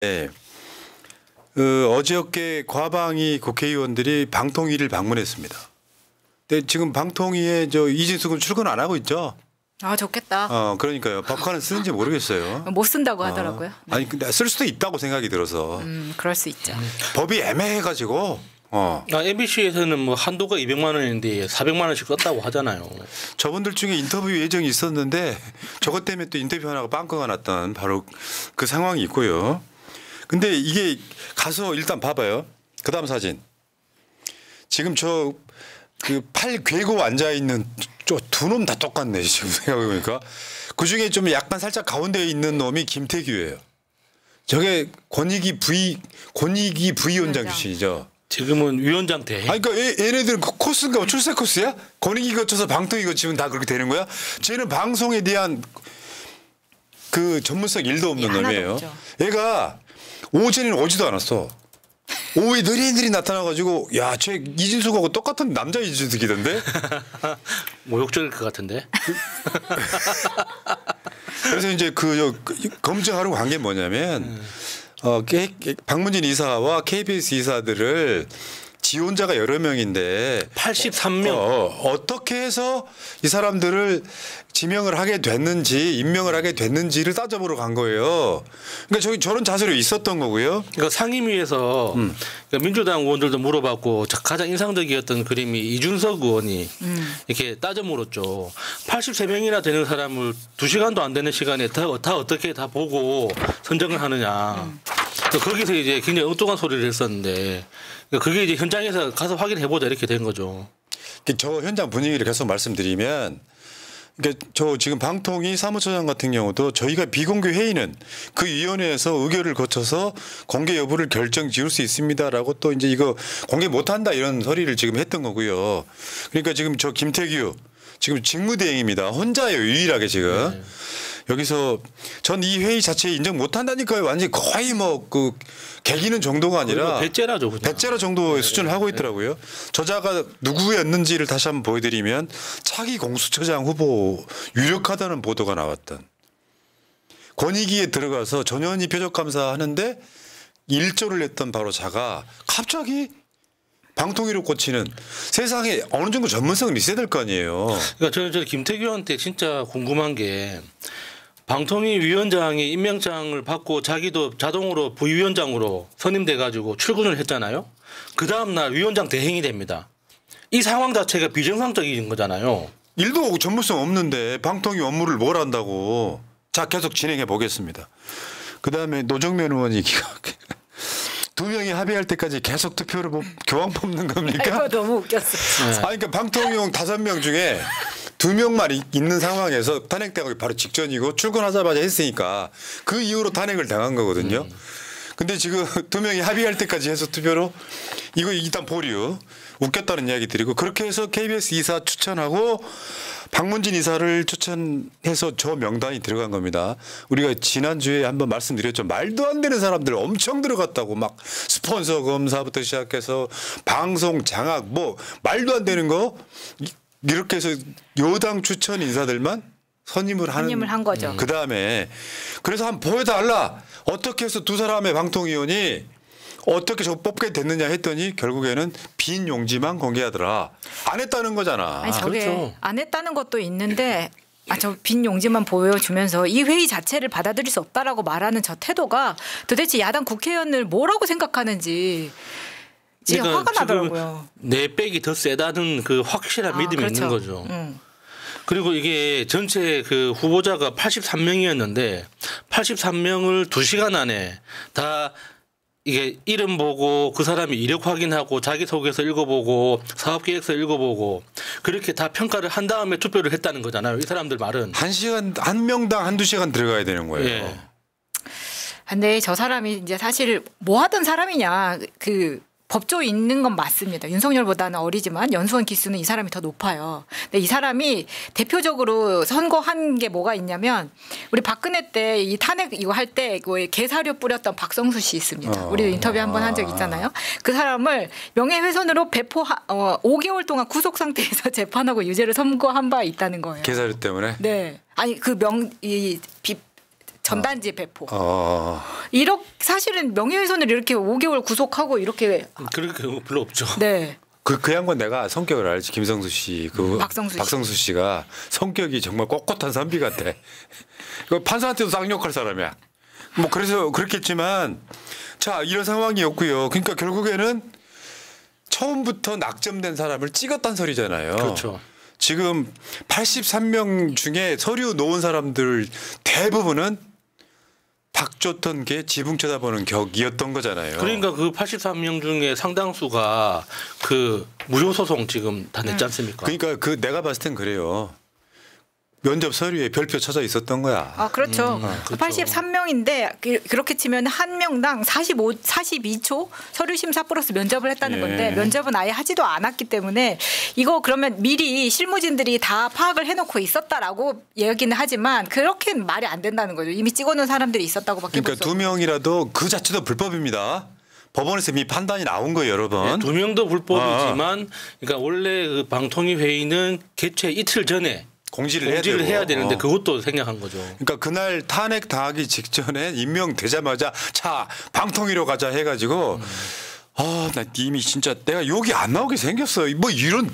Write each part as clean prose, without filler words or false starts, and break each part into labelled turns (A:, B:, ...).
A: 네. 어저께 과방위 국회의원들이 방통위를 방문했습니다. 근데 지금 방통위에 이진숙은 출근 안 하고 있죠?
B: 아, 좋겠다.
A: 그러니까요. 법관은 쓰는지 모르겠어요.
B: 못 쓴다고 하더라고요. 네.
A: 아니 근데 쓸 수도 있다고 생각이 들어서.
B: 그럴 수 있죠.
A: 법이 애매해가지고.
C: MBC에서는 뭐 한도가 200만 원인데 400만 원씩 썼다고 하잖아요.
A: 저분들 중에 인터뷰 예정이 있었는데 저것 때문에 또 인터뷰 하나가 빵꾸가 났던 바로 그 상황이 있고요. 근데 이게 가서 일단 봐봐요. 그다음 사진. 지금 그 팔 괴고 앉아 있는 두 놈 다 똑같네 지금 생각해보니까. 그 중에 좀 약간 살짝 가운데에 있는 놈이 김태규예요. 저게 권익위 부위원장 출신이죠.
C: 지금은 위원장 대.
A: 아니 그러니까 얘네들 코스인가 출세 코스야? 권익위 거쳐서 방통위 거치면 다 그렇게 되는 거야? 쟤는 방송에 대한 그 전문성 1도 없는 놈이에요.
B: 없죠.
A: 얘가 오전에는 오지도 않았어. 오후에 느릿느릿 나타나가지고 야, 쟤 이진숙하고 똑같은 남자 이진숙이던데?
C: 모욕적일 것 같은데.
A: 그래서 이제 검증하려고 한 게 뭐냐면 박문진 이사와 KBS 이사들을 지원자가 여러 명인데
C: 83명
A: 어떻게 해서 이 사람들을 지명을 하게 됐는지 임명을 하게 됐는지를 따져보러 간 거예요. 그러니까 저런 자세로 있었던 거고요.
C: 그러니까 상임위에서 그러니까 민주당 의원들도 물어봤고 가장 인상적이었던 그림이 이준석 의원이 이렇게 따져 물었죠. 83명이나 되는 사람을 2시간도 안 되는 시간에 다 어떻게 다 보고 선정을 하느냐. 거기서 이제 굉장히 엉뚱한 소리를 했었는데 그게 이제 현장에서 가서 확인해보자 이렇게 된 거죠.
A: 저 현장 분위기를 계속 말씀드리면 그러니까 저 지금 방통위 사무처장 같은 경우도 저희가 비공개 회의는 그 위원회에서 의결을 거쳐서 공개 여부를 결정 지을 수 있습니다라고 또 이제 이거 공개 못한다 이런 소리를 지금 했던 거고요. 그러니까 지금 저 김태규 지금 직무대행입니다. 혼자예요 유일하게 지금. 네. 여기서 전 이 회의 자체에 인정 못한다니까요. 완전히 거의 그 개기는 정도가 아니라
C: 배째라죠. 그냥.
A: 배째라 정도의 수준을 하고 있더라고요. 저자가 누구였는지를 다시 한번 보여드리면 차기 공수처장 후보 유력하다는 보도가 나왔던. 권익위에 들어가서 전현희 표적감사 하는데 일조를 했던 바로 자가 갑자기 방통위로 꽂히는 세상에 어느 정도 전문성은 있어야 될 거 아니에요.
C: 그러니까 저는 김태규한테 진짜 궁금한 게 방통위 위원장이 임명장을 받고 자기도 자동으로 부위원장으로 선임돼 가지고 출근을 했잖아요. 그 다음 날 위원장 대행이 됩니다. 이 상황 자체가 비정상적인 거잖아요.
A: 일도 전문성 없는데 방통위 업무를 뭘 한다고. 자, 계속 진행해 보겠습니다. 그다음에 노정면 의원이 두 명이 합의할 때까지 계속 투표를 교황 뽑는 겁니까?
B: 이거 너무 웃겼어.
A: 그러니까 방통위원 5명 중에 2명만 있는 상황에서 탄핵되고 바로 직전이고 출근하자마자 했으니까 그 이후로 탄핵을 당한 거거든요. 근데 지금 2명이 합의할 때까지 해서 투표로 이거 일단 보류. 웃겼다는 이야기 드리고 그렇게 해서 KBS 이사 추천하고 박문진 이사를 추천해서 저 명단이 들어간 겁니다. 우리가 지난주에 한번 말씀드렸죠. 말도 안 되는 사람들 엄청 들어갔다고 막 스폰서 검사부터 시작해서 방송 장악 뭐 말도 안 되는 거 이렇게 해서 여당 추천 인사들만 선임을
B: 한 거죠.
A: 그다음에 그래서 한번 보여달라. 어떻게 해서 두 사람의 방통위원이 어떻게 저 뽑게 됐느냐 했더니 결국에는 빈 용지만 공개하더라. 안 했다는 거잖아.
B: 아니 저게
C: 그렇죠.
B: 안 했다는 것도 있는데 저 빈 용지만 보여주면서 이 회의 자체를 받아들일 수 없다라고 말하는 저 태도가 도대체 야당 국회의원을 뭐라고 생각하는지 진짜
C: 그러니까
B: 화가 나더라고요.
C: 내 백이 더 세다는 그 확실한 믿음이
B: 그렇죠.
C: 있는 거죠. 그리고 이게 전체 그 후보자가 83명이었는데 83명을 2시간 안에 다 이게 이름 보고 그 사람이 이력 확인하고 자기소개서 읽어보고 사업계획서 읽어보고 그렇게 다 평가를 한 다음에 투표를 했다는 거잖아요. 이 사람들 말은.
A: 한 명당 1~2시간 들어가야 되는 거예요.
C: 예.
B: 근데 저 사람이 이제 사실 뭐 하던 사람이냐 법조에 있는 건 맞습니다. 윤석열보다는 어리지만 연수원 기수는 이 사람이 더 높아요. 근데 이 사람이 대표적으로 선거한 게 뭐가 있냐면 우리 박근혜 때 이 탄핵 이거 할 때 개사료 뿌렸던 박성수 씨 있습니다. 우리도 인터뷰 한번 한 적 있잖아요. 그 사람을 명예훼손으로 배포 5개월 동안 구속 상태에서 재판하고 유죄를 선고한 바 있다는 거예요.
A: 개사료 때문에?
B: 네. 아니 전단지 배포. 이렇게 사실은 명예훼손을 이렇게 5개월 구속하고 이렇게
C: 그럴 경우 별로 없죠.
B: 네.
A: 그 양반 내가 성격을 알지. 김성수 씨, 박성수
B: 씨.
A: 씨가 성격이 정말 꼿꼿한 선비 같아. 그 판사한테도 쌍욕할 사람이야. 뭐 그래서 그렇겠지만 자 이런 상황이었고요. 그러니까 결국에는 처음부터 낙점된 사람을 찍었단 소리잖아요.
C: 그렇죠.
A: 지금 83명 중에 서류 놓은 사람들 대부분은 박줬던 게 지붕 쳐다보는 격이었던 거잖아요.
C: 그러니까 그 83명 중에 상당수가 그 무효 소송 지금 다 냈지 않습니까?
A: 그러니까 그 내가 봤을 땐 그래요. 면접 서류에 별표 쳐져 있었던 거야.
B: 아 그렇죠. 83명인데 그렇게 치면 한 명당 42초 서류 심사 플러스 면접을 했다는 건데 면접은 아예 하지도 않았기 때문에 이거 그러면 미리 실무진들이 다 파악을 해놓고 있었다라고 얘기는 하지만 그렇게는 말이 안 된다는 거죠. 이미 찍어놓은 사람들이 있었다고밖에
A: 그러니까 두 명이라도 그 자체도 불법입니다. 법원에서 이미 판단이 나온 거예요, 여러분.
C: 네, 두 명도 불법이지만 그러니까 원래 그 방통위 회의는 개최 이틀 전에 공지를 해야 되는데 그것도 생략한 거죠.
A: 그러니까 그날 탄핵 당하기 직전에 임명되자마자 자 방통위로 가자 해가지고 나 이미 진짜 내가 욕이 안 나오게 생겼어. 뭐 이런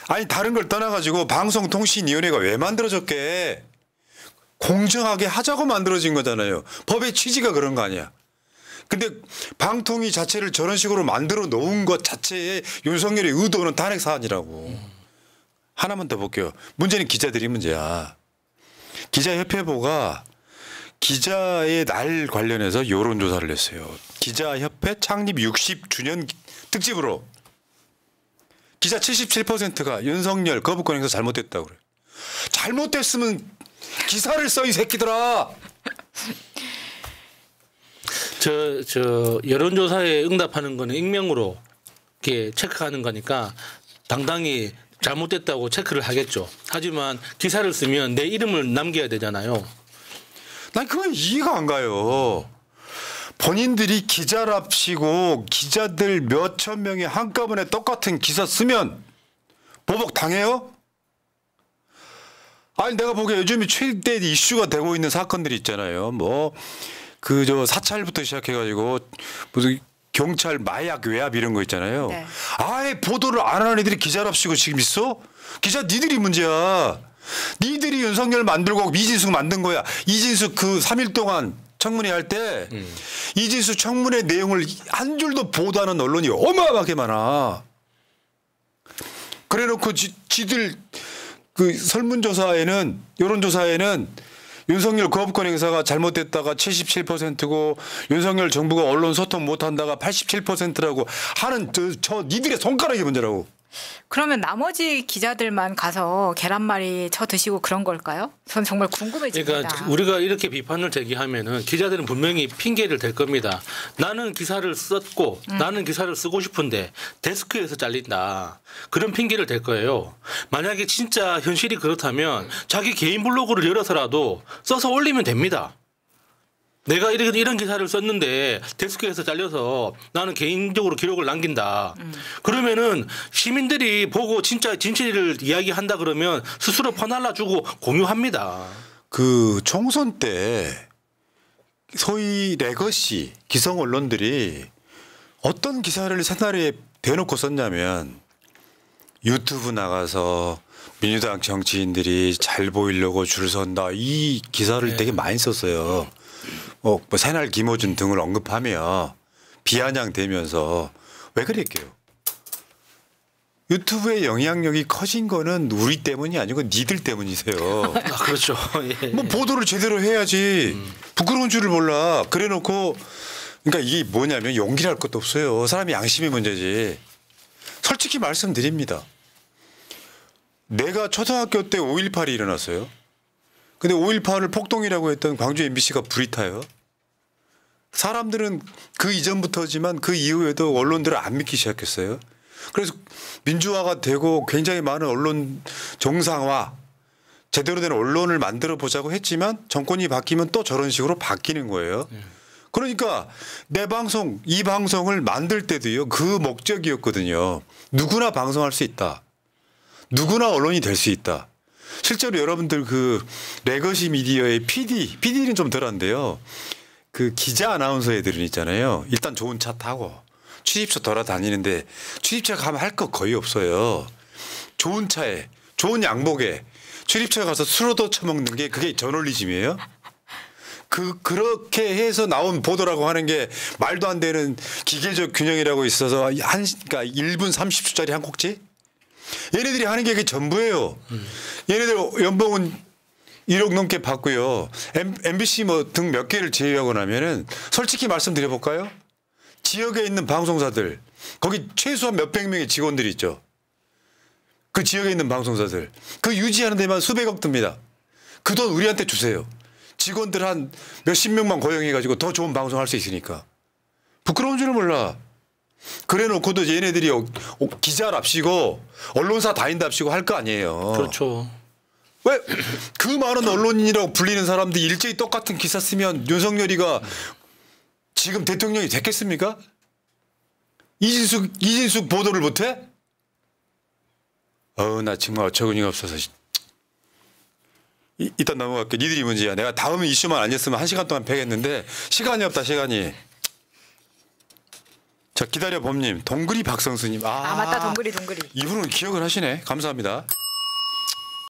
A: 아니 다른 걸 떠나가지고 방송통신위원회가 왜 만들어졌게 공정하게 하자고 만들어진 거잖아요. 법의 취지가 그런 거 아니야. 근데 방통위 자체를 저런 식으로 만들어 놓은 것 자체에 윤석열의 의도는 탄핵 사안이라고. 하나만 더 볼게요. 문제는 기자들이 문제야. 기자협회보가 기자의 날 관련해서 여론조사를 했어요. 기자협회 창립 60주년 특집으로 기자 77%가 윤석열 거부권 행사 잘못됐다고 그래요. 잘못됐으면 기사를 써 이 새끼들아.
C: 저 여론조사에 응답하는 거는 익명으로 이렇게 체크하는 거니까 당당히 잘못됐다고 체크를 하겠죠. 하지만 기사를 쓰면 내 이름을 남겨야 되잖아요.
A: 난 그건 이해가 안 가요. 본인들이 기자랍시고 기자들 몇천 명이 한꺼번에 똑같은 기사 쓰면 보복 당해요? 아니 내가 보기에 요즘에 최대 이슈가 되고 있는 사건들이 있잖아요. 뭐 그 저 사찰부터 시작해가지고 무슨 경찰 마약 외압 이런 거 있잖아요. 네. 아예 보도를 안 하는 애들이 기자랍시고 지금 있어? 기자 니들이 문제야. 니들이 윤석열 만들고 이진숙 만든 거야. 이진숙 그 3일 동안 청문회 할 때 이진숙 청문회 내용을 한 줄도 보도하는 언론이 어마어마하게 많아. 그래놓고 지들 그 설문조사에는 여론조사에는 윤석열 거부권 행사가 잘못됐다가 77%고 윤석열 정부가 언론 소통 못한다가 87%라고 하는 저 니들의 손가락이 문제라고.
B: 그러면 나머지 기자들만 가서 계란말이 쳐 드시고 그런 걸까요? 전 정말 궁금해집니다.
C: 그러니까 우리가 이렇게 비판을 제기하면은 기자들은 분명히 핑계를 댈 겁니다. 나는 기사를 썼고 나는 기사를 쓰고 싶은데 데스크에서 잘린다. 그런 핑계를 댈 거예요. 만약에 진짜 현실이 그렇다면 자기 개인 블로그를 열어서라도 써서 올리면 됩니다. 내가 이런 기사를 썼는데 데스크에서 잘려서 나는 개인적으로 기록을 남긴다. 그러면은 시민들이 보고 진짜 진실을 이야기한다 그러면 스스로 퍼날라주고 공유합니다.
A: 그 총선 때 소위 레거시 기성 언론들이 어떤 기사를 새날에 대놓고 썼냐면 유튜브 나가서 민주당 정치인들이 잘 보이려고 줄 선다 이 기사를 되게 많이 썼어요. 뭐 새날 김어준 등을 언급하며 비아냥대면서 왜 그랬게요? 유튜브의 영향력이 커진 거는 우리 때문이 아니고 니들 때문이세요.
C: 아, 그렇죠. 예.
A: 뭐 보도를 제대로 해야지. 부끄러운 줄을 몰라. 그래놓고 그러니까 이게 뭐냐면 용기랄 것도 없어요. 사람이 양심의 문제지. 솔직히 말씀드립니다. 내가 초등학교 때 5.18이 일어났어요. 근데 5.18을 폭동이라고 했던 광주 MBC가 불이 타요. 사람들은 그 이전부터지만 그 이후에도 언론들을 안 믿기 시작했어요. 그래서 민주화가 되고 굉장히 많은 언론 정상화, 제대로 된 언론을 만들어 보자고 했지만 정권이 바뀌면 또 저런 식으로 바뀌는 거예요. 그러니까 내 방송, 이 방송을 만들 때도요. 그 목적이었거든요. 누구나 방송할 수 있다. 누구나 언론이 될 수 있다. 실제로 여러분들 그 레거시 미디어의 PD는 좀 덜한데요. 그 기자 아나운서 애들은 있잖아요. 일단 좋은 차 타고 취집처 돌아다니는데 취집처 가면 할 거 거의 없어요. 좋은 차에 좋은 양복에 취집처에 가서 술도 처먹는 게 그게 저널리즘이에요. 그렇게 해서 나온 보도라고 하는 게 말도 안 되는 기계적 균형이라고 있어서 그러니까 1분 30초짜리 한 곡지? 얘네들이 하는 게 그게 전부예요. 얘네들 연봉은 1억 넘게 받고요. MBC 뭐 등 몇 개를 제외하고 나면은 솔직히 말씀드려볼까요? 지역에 있는 방송사들 거기 최소한 몇백 명의 직원들이 있죠. 그 지역에 있는 방송사들 그 유지하는 데만 수백억 듭니다. 그 돈 우리한테 주세요. 직원들 한 몇십 명만 고용해가지고 더 좋은 방송 할 수 있으니까. 부끄러운 줄은 몰라. 그래 놓고도 얘네들이 기자랍시고 언론사 다닌답시고 할 거 아니에요.
C: 그렇죠.
A: 왜 그 많은 언론인이라고 불리는 사람들이 일제히 똑같은 기사 쓰면 윤석열이가 지금 대통령이 됐겠습니까? 이진숙 보도를 못해? 나 정말 어처구니가 없어서. 일단 넘어갈게. 니들이 문제야. 내가 다음 이슈만 아니었으면 1시간 동안 패겠는데 시간이 없다. 시간이. 자 기다려 범님. 동그리 박성수님.
B: 맞다. 동그리.
A: 이분은 기억을 하시네. 감사합니다.